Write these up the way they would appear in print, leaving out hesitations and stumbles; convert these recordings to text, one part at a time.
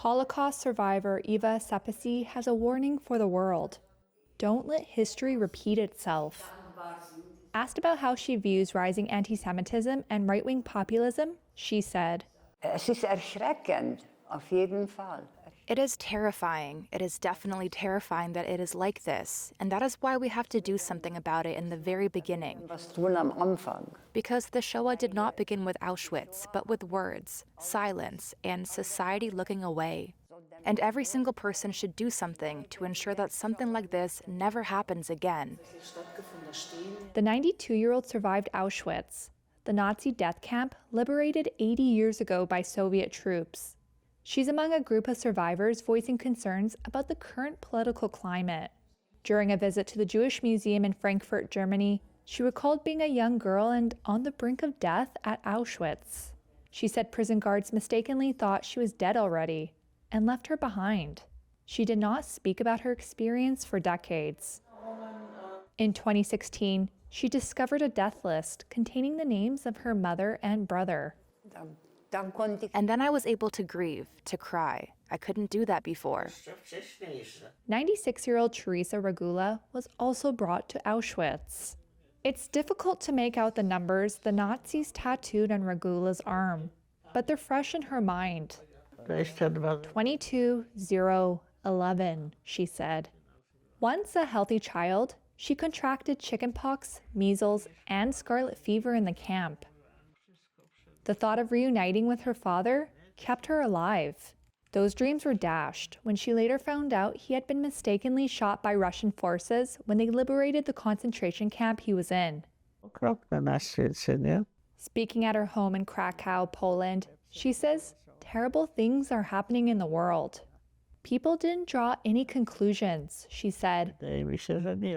Holocaust survivor Eva Szepesi has a warning for the world. Don't let history repeat itself. Asked about how she views rising anti-Semitism and right-wing populism, she said, Es ist erschreckend, auf jeden Fall. It is terrifying. It is definitely terrifying that it is like this. And that is why we have to do something about it in the very beginning. Was tun am Anfang. Because the Shoah did not begin with Auschwitz, but with words, silence, and society looking away. And every single person should do something to ensure that something like this never happens again. The 92-year-old survived Auschwitz, the Nazi death camp liberated 80 years ago by Soviet troops. She's among a group of survivors voicing concerns about the current political climate. During a visit to the Jewish Museum in Frankfurt, Germany, she recalled being a young girl and on the brink of death at Auschwitz. She said prison guards mistakenly thought she was dead already and left her behind. She did not speak about her experience for decades. In 2016, she discovered a death list containing the names of her mother and brother. And then I was able to grieve, to cry. I couldn't do that before. 96-year-old Teresa Regula was also brought to Auschwitz. It's difficult to make out the numbers the Nazis tattooed on Regula's arm, but they're fresh in her mind. 22-0-11, she said. Once a healthy child, she contracted chickenpox, measles, and scarlet fever in the camp. The thought of reuniting with her father kept her alive. Those dreams were dashed when she later found out he had been mistakenly shot by Russian forces when they liberated the concentration camp he was in. Speaking at her home in Krakow, Poland, she says terrible things are happening in the world. People didn't draw any conclusions, she said,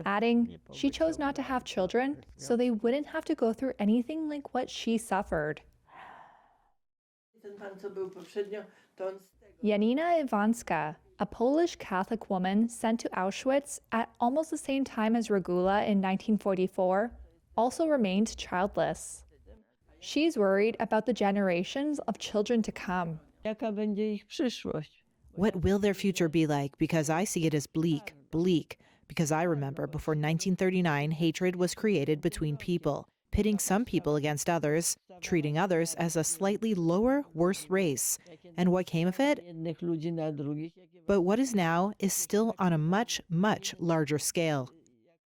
adding she chose not to have children so they wouldn't have to go through anything like what she suffered. Janina Iwanska, a Polish Catholic woman sent to Auschwitz at almost the same time as Regula in 1944, also remained childless. She's worried about the generations of children to come. What will their future be like? Because I see it as bleak, because I remember before 1939, hatred was created between people, pitting some people against others, treating others as a slightly lower, worse race. And what came of it? But what is now is still on a much, much larger scale.